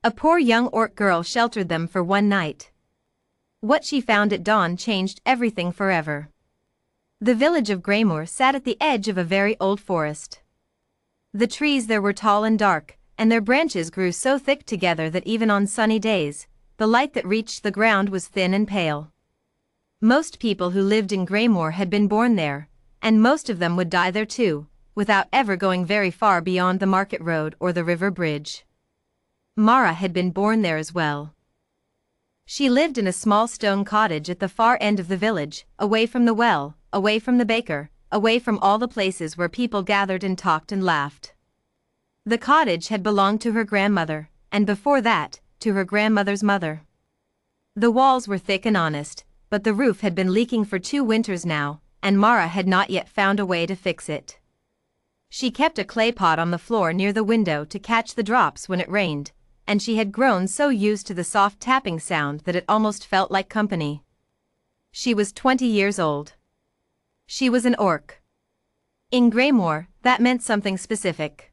A poor young orc girl sheltered them for one night. What she found at dawn changed everything forever. The village of Greymoor sat at the edge of a very old forest. The trees there were tall and dark, and their branches grew so thick together that even on sunny days, the light that reached the ground was thin and pale. Most people who lived in Greymoor had been born there, and most of them would die there too, without ever going very far beyond the market road or the river bridge. Mara had been born there as well. She lived in a small stone cottage at the far end of the village, away from the well, away from the baker, away from all the places where people gathered and talked and laughed. The cottage had belonged to her grandmother, and before that, to her grandmother's mother. The walls were thick and honest, but the roof had been leaking for 2 winters now, and Mara had not yet found a way to fix it. She kept a clay pot on the floor near the window to catch the drops when it rained, and she had grown so used to the soft tapping sound that it almost felt like company. She was 20 years old. She was an orc. In Greymoor, that meant something specific.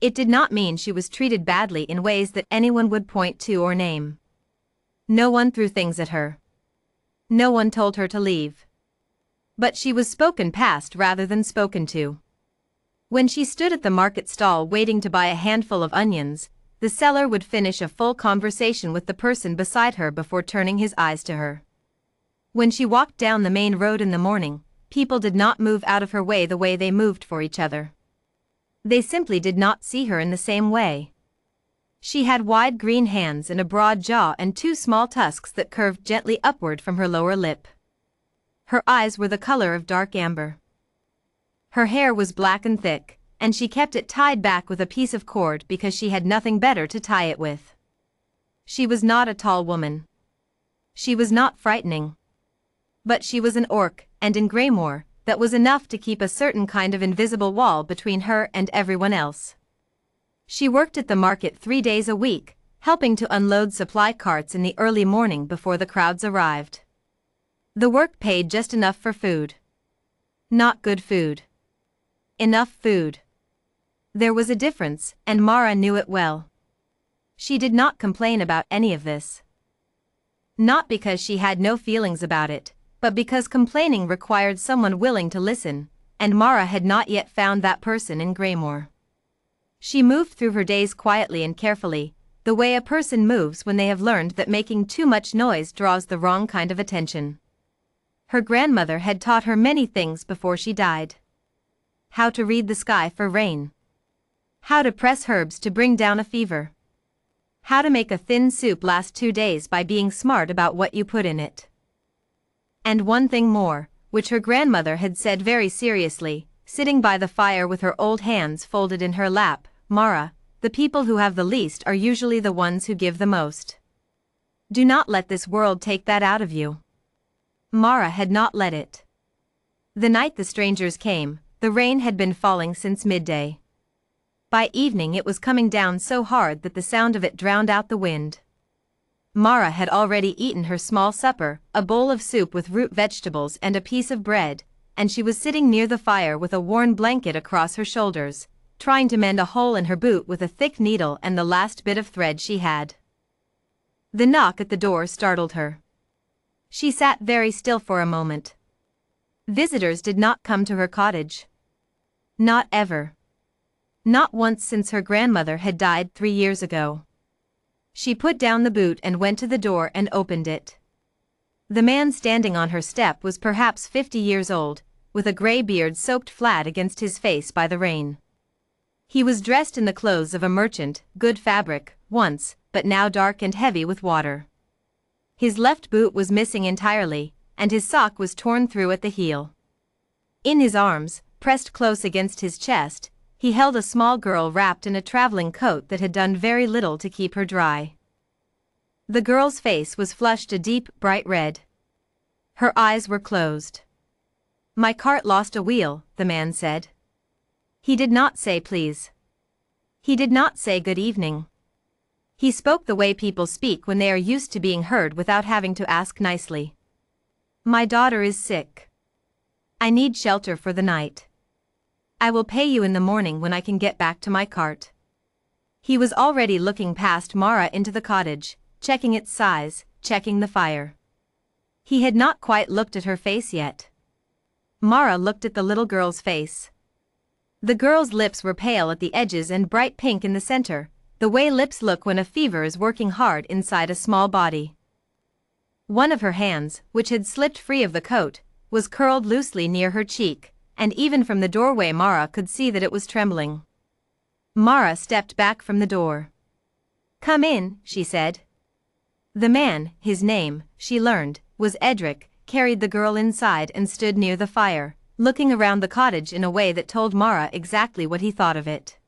It did not mean she was treated badly in ways that anyone would point to or name. No one threw things at her. No one told her to leave. But she was spoken past rather than spoken to. When she stood at the market stall waiting to buy a handful of onions, the seller would finish a full conversation with the person beside her before turning his eyes to her. When she walked down the main road in the morning, people did not move out of her way the way they moved for each other. They simply did not see her in the same way. She had wide green hands and a broad jaw and 2 small tusks that curved gently upward from her lower lip. Her eyes were the color of dark amber. Her hair was black and thick, and she kept it tied back with a piece of cord because she had nothing better to tie it with. She was not a tall woman. She was not frightening. But she was an orc, and in Greymoor, that was enough to keep a certain kind of invisible wall between her and everyone else. She worked at the market 3 days a week, helping to unload supply carts in the early morning before the crowds arrived. The work paid just enough for food. Not good food. Enough food. There was a difference, and Mara knew it well. She did not complain about any of this. Not because she had no feelings about it, but because complaining required someone willing to listen, and Mara had not yet found that person in Greymoor. She moved through her days quietly and carefully, the way a person moves when they have learned that making too much noise draws the wrong kind of attention. Her grandmother had taught her many things before she died. How to read the sky for rain. How to press herbs to bring down a fever. How to make a thin soup last 2 days by being smart about what you put in it. And one thing more, which her grandmother had said very seriously, sitting by the fire with her old hands folded in her lap, Mara, the people who have the least are usually the ones who give the most. Do not let this world take that out of you. Mara had not let it. The night the strangers came, the rain had been falling since midday. By evening it was coming down so hard that the sound of it drowned out the wind. Mara had already eaten her small supper, a bowl of soup with root vegetables and a piece of bread, and she was sitting near the fire with a worn blanket across her shoulders, trying to mend a hole in her boot with a thick needle and the last bit of thread she had. The knock at the door startled her. She sat very still for a moment. Visitors did not come to her cottage. Not ever. Not once since her grandmother had died 3 years ago. She put down the boot and went to the door and opened it. The man standing on her step was perhaps 50 years old, with a gray beard soaked flat against his face by the rain. He was dressed in the clothes of a merchant, good fabric, once, but now dark and heavy with water. His left boot was missing entirely, and his sock was torn through at the heel. In his arms, pressed close against his chest, he held a small girl wrapped in a traveling coat that had done very little to keep her dry. The girl's face was flushed a deep, bright red. Her eyes were closed. "My cart lost a wheel," the man said. He did not say please. He did not say good evening. He spoke the way people speak when they are used to being heard without having to ask nicely. "My daughter is sick. I need shelter for the night. I will pay you in the morning when I can get back to my cart." He was already looking past Mara into the cottage, checking its size, checking the fire. He had not quite looked at her face yet. Mara looked at the little girl's face. The girl's lips were pale at the edges and bright pink in the center, the way lips look when a fever is working hard inside a small body. One of her hands, which had slipped free of the coat, was curled loosely near her cheek, and even from the doorway Mara could see that it was trembling. Mara stepped back from the door. "Come in," she said. The man, his name, she learned, was Edric, carried the girl inside and stood near the fire, looking around the cottage in a way that told Mara exactly what he thought of it.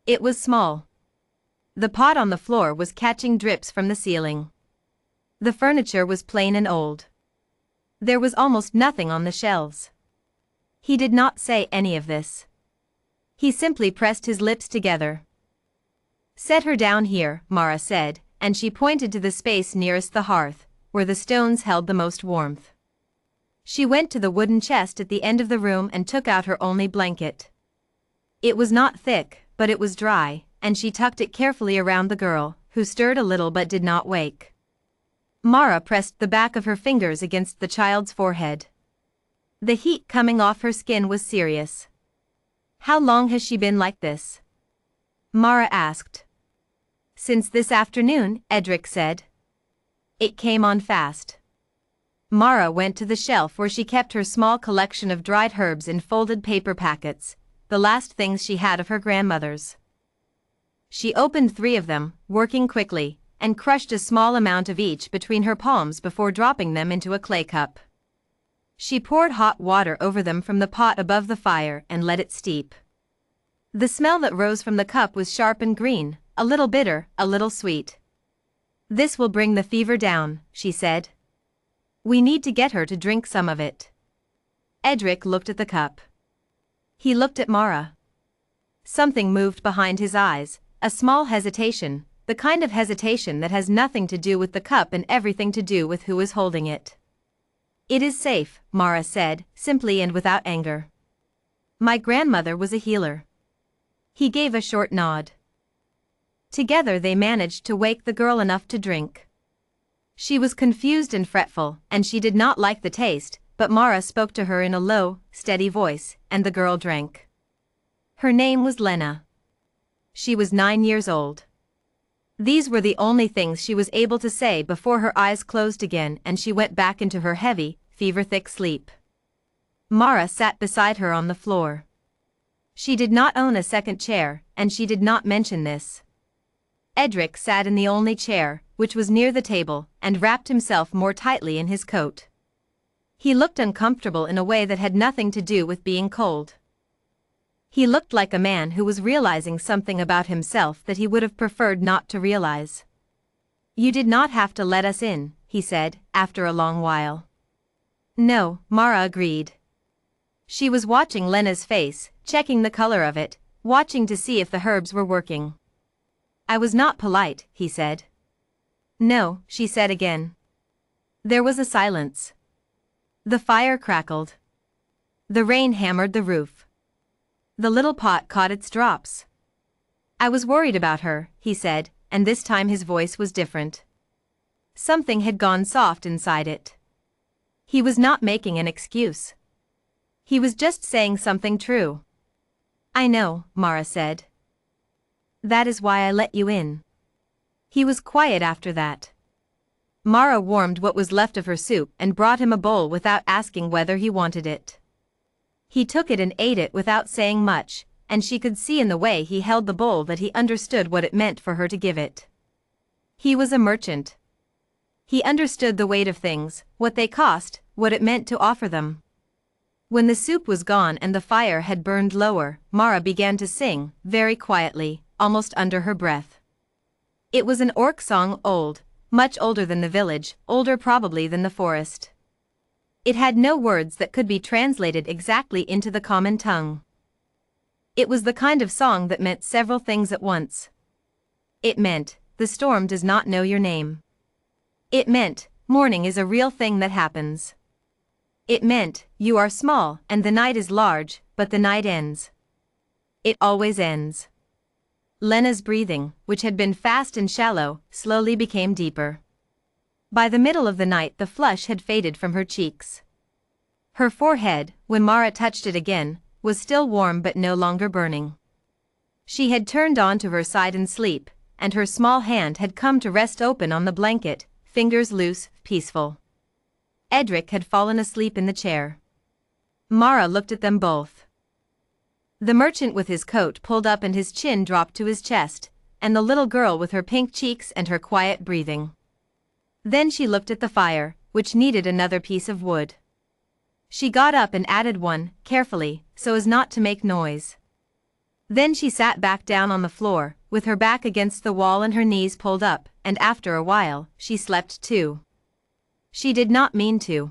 It was small. The pot on the floor was catching drips from the ceiling. The furniture was plain and old. There was almost nothing on the shelves. He did not say any of this. He simply pressed his lips together. "Set her down here," Mara said, and she pointed to the space nearest the hearth, where the stones held the most warmth. She went to the wooden chest at the end of the room and took out her only blanket. It was not thick, but it was dry, and she tucked it carefully around the girl, who stirred a little but did not wake. Mara pressed the back of her fingers against the child's forehead. The heat coming off her skin was serious. "How long has she been like this?" Mara asked. "Since this afternoon," Edric said. It came on fast. Mara went to the shelf where she kept her small collection of dried herbs in folded paper packets, the last things she had of her grandmother's. She opened 3 of them, working quickly, and crushed a small amount of each between her palms before dropping them into a clay cup. She poured hot water over them from the pot above the fire and let it steep. The smell that rose from the cup was sharp and green, a little bitter, a little sweet. "This will bring the fever down," she said. "We need to get her to drink some of it." Edric looked at the cup. He looked at Mara. Something moved behind his eyes, a small hesitation, the kind of hesitation that has nothing to do with the cup and everything to do with who is holding it. "It is safe," Mara said, simply and without anger. "My grandmother was a healer." He gave a short nod. Together they managed to wake the girl enough to drink. She was confused and fretful, and she did not like the taste, but Mara spoke to her in a low, steady voice, and the girl drank. Her name was Lena. She was 9 years old. These were the only things she was able to say before her eyes closed again and she went back into her heavy, fever-thick sleep. Mara sat beside her on the floor. She did not own a second chair, and she did not mention this. Edric sat in the only chair, which was near the table, and wrapped himself more tightly in his coat. He looked uncomfortable in a way that had nothing to do with being cold. He looked like a man who was realizing something about himself that he would have preferred not to realize. "You did not have to let us in," he said, after a long while. "No," Mara agreed. She was watching Lena's face, checking the color of it, watching to see if the herbs were working. "I was not polite," he said. "No," she said again. There was a silence. The fire crackled. The rain hammered the roof. The little pot caught its drops. "I was worried about her," he said, and this time his voice was different. Something had gone soft inside it. He was not making an excuse. He was just saying something true. "I know," Mara said. "That is why I let you in." He was quiet after that. Mara warmed what was left of her soup and brought him a bowl without asking whether he wanted it. He took it and ate it without saying much, and she could see in the way he held the bowl that he understood what it meant for her to give it. He was a merchant. He understood the weight of things, what they cost, what it meant to offer them. When the soup was gone and the fire had burned lower, Mara began to sing, very quietly, almost under her breath. It was an orc song, old, much older than the village, older probably than the forest. It had no words that could be translated exactly into the common tongue. It was the kind of song that meant several things at once. It meant, the storm does not know your name. It meant, morning is a real thing that happens. It meant, you are small and the night is large, but the night ends. It always ends. Lena's breathing, which had been fast and shallow, slowly became deeper. By the middle of the night the flush had faded from her cheeks. Her forehead, when Mara touched it again, was still warm but no longer burning. She had turned onto her side in sleep, and her small hand had come to rest open on the blanket, fingers loose, peaceful. Edric had fallen asleep in the chair. Mara looked at them both. The merchant with his coat pulled up and his chin dropped to his chest, and the little girl with her pink cheeks and her quiet breathing. Then she looked at the fire, which needed another piece of wood. She got up and added one, carefully, so as not to make noise. Then she sat back down on the floor, with her back against the wall and her knees pulled up, and after a while, she slept too. She did not mean to.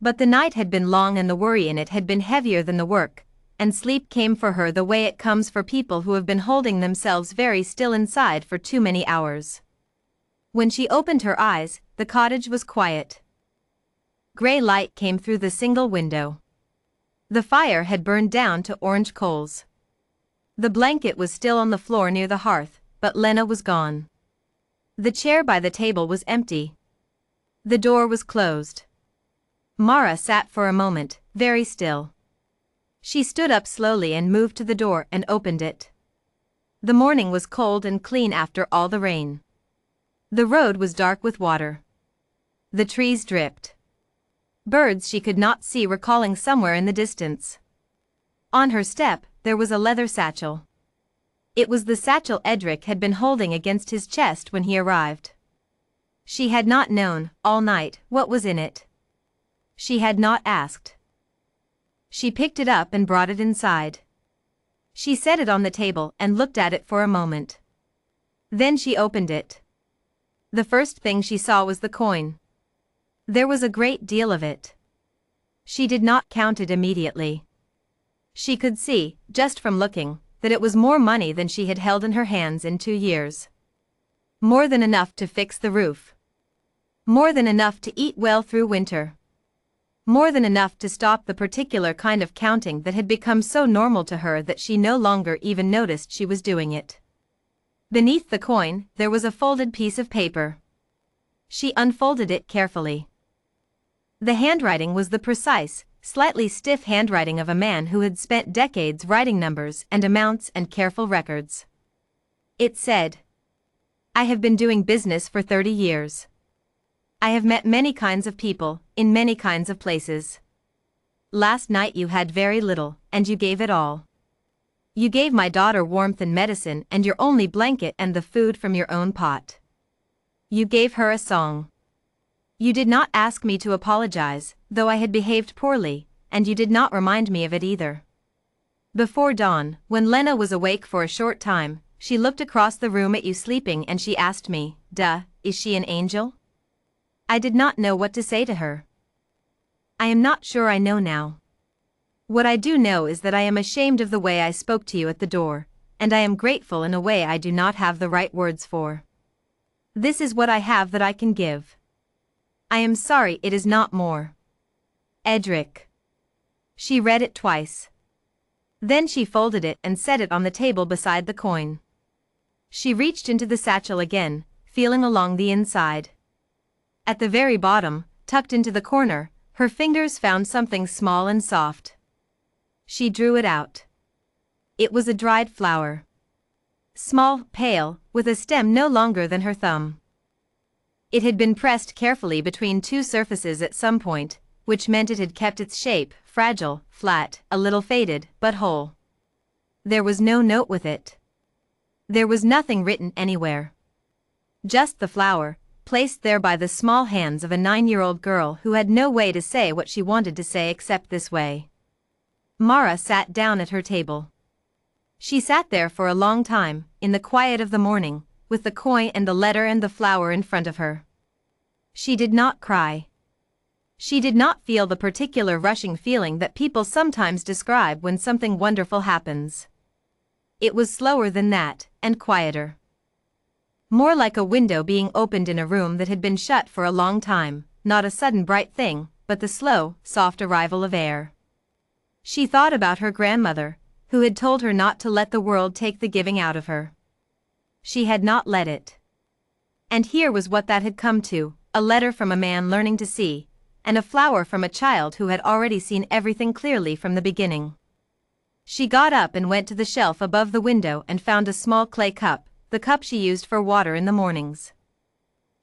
But the night had been long and the worry in it had been heavier than the work, and sleep came for her the way it comes for people who have been holding themselves very still inside for too many hours. When she opened her eyes, the cottage was quiet. Gray light came through the single window. The fire had burned down to orange coals. The blanket was still on the floor near the hearth, but Lena was gone. The chair by the table was empty. The door was closed. Mara sat for a moment, very still. She stood up slowly and moved to the door and opened it. The morning was cold and clean after all the rain. The road was dark with water. The trees dripped. Birds she could not see were calling somewhere in the distance. On her step, there was a leather satchel. It was the satchel Edric had been holding against his chest when he arrived. She had not known, all night, what was in it. She had not asked. She picked it up and brought it inside. She set it on the table and looked at it for a moment. Then she opened it. The first thing she saw was the coin. There was a great deal of it. She did not count it immediately. She could see, just from looking, that it was more money than she had held in her hands in 2 years. More than enough to fix the roof. More than enough to eat well through winter. More than enough to stop the particular kind of counting that had become so normal to her that she no longer even noticed she was doing it. Beneath the coin, there was a folded piece of paper. She unfolded it carefully. The handwriting was the precise, slightly stiff handwriting of a man who had spent decades writing numbers and amounts and careful records. It said, "I have been doing business for 30 years. I have met many kinds of people, in many kinds of places. Last night you had very little, and you gave it all. You gave my daughter warmth and medicine and your only blanket and the food from your own pot. You gave her a song. You did not ask me to apologize, though I had behaved poorly, and you did not remind me of it either." Before dawn, when Lena was awake for a short time, she looked across the room at you sleeping and she asked me, "Is she an angel?" I did not know what to say to her. I am not sure I know now. What I do know is that I am ashamed of the way I spoke to you at the door, and I am grateful in a way I do not have the right words for. This is what I have that I can give. I am sorry it is not more. Edric. She read it twice. Then she folded it and set it on the table beside the coin. She reached into the satchel again, feeling along the inside. At the very bottom, tucked into the corner, her fingers found something small and soft. She drew it out. It was a dried flower. Small, pale, with a stem no longer than her thumb. It had been pressed carefully between 2 surfaces at some point, which meant it had kept its shape, fragile, flat, a little faded, but whole. There was no note with it. There was nothing written anywhere. Just the flower, placed there by the small hands of a 9-year-old girl who had no way to say what she wanted to say except this way. Mara sat down at her table. She sat there for a long time, in the quiet of the morning, with the coin and the letter and the flower in front of her. She did not cry. She did not feel the particular rushing feeling that people sometimes describe when something wonderful happens. It was slower than that, and quieter. More like a window being opened in a room that had been shut for a long time, not a sudden bright thing, but the slow, soft arrival of air. She thought about her grandmother, who had told her not to let the world take the giving out of her. She had not let it. And here was what that had come to: a letter from a man learning to see, and a flower from a child who had already seen everything clearly from the beginning. She got up and went to the shelf above the window and found a small clay cup, the cup she used for water in the mornings.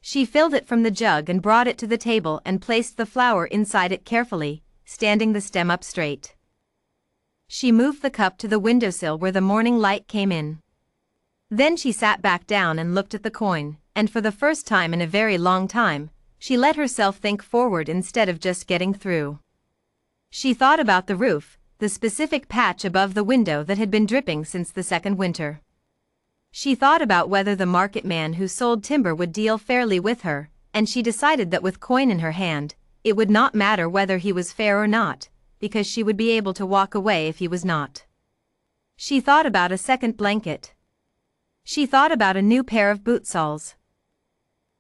She filled it from the jug and brought it to the table and placed the flower inside it carefully, standing the stem up straight. She moved the cup to the windowsill where the morning light came in. Then she sat back down and looked at the coin, and for the first time in a very long time, she let herself think forward instead of just getting through. She thought about the roof, the specific patch above the window that had been dripping since the second winter. She thought about whether the market man who sold timber would deal fairly with her, and she decided that with coin in her hand, it would not matter whether he was fair or not, because she would be able to walk away if he was not. She thought about a second blanket. She thought about a new pair of boot soles.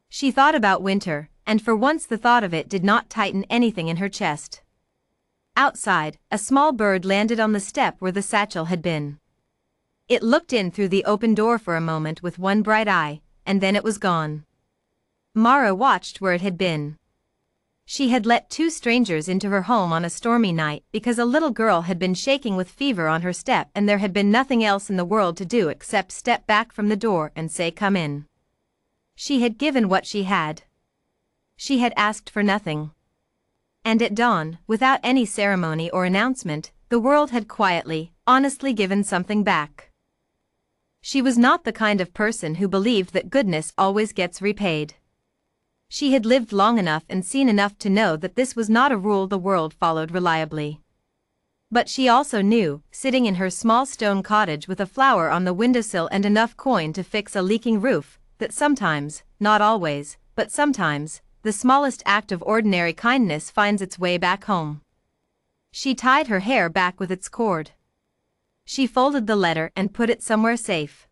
She thought about winter, and for once the thought of it did not tighten anything in her chest. Outside, a small bird landed on the step where the satchel had been. It looked in through the open door for a moment with one bright eye, and then it was gone. Mara watched where it had been. She had let 2 strangers into her home on a stormy night because a little girl had been shaking with fever on her step and there had been nothing else in the world to do except step back from the door and say, "Come in." She had given what she had. She had asked for nothing. And at dawn, without any ceremony or announcement, the world had quietly, honestly given something back. She was not the kind of person who believed that goodness always gets repaid. She had lived long enough and seen enough to know that this was not a rule the world followed reliably. But she also knew, sitting in her small stone cottage with a flower on the windowsill and enough coin to fix a leaking roof, that sometimes, not always, but sometimes, the smallest act of ordinary kindness finds its way back home. She tied her hair back with its cord. She folded the letter and put it somewhere safe.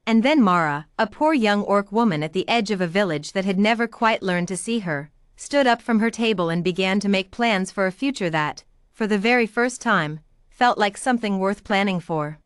And then Mara, a poor young orc woman at the edge of a village that had never quite learned to see her, stood up from her table and began to make plans for a future that, for the very first time, felt like something worth planning for.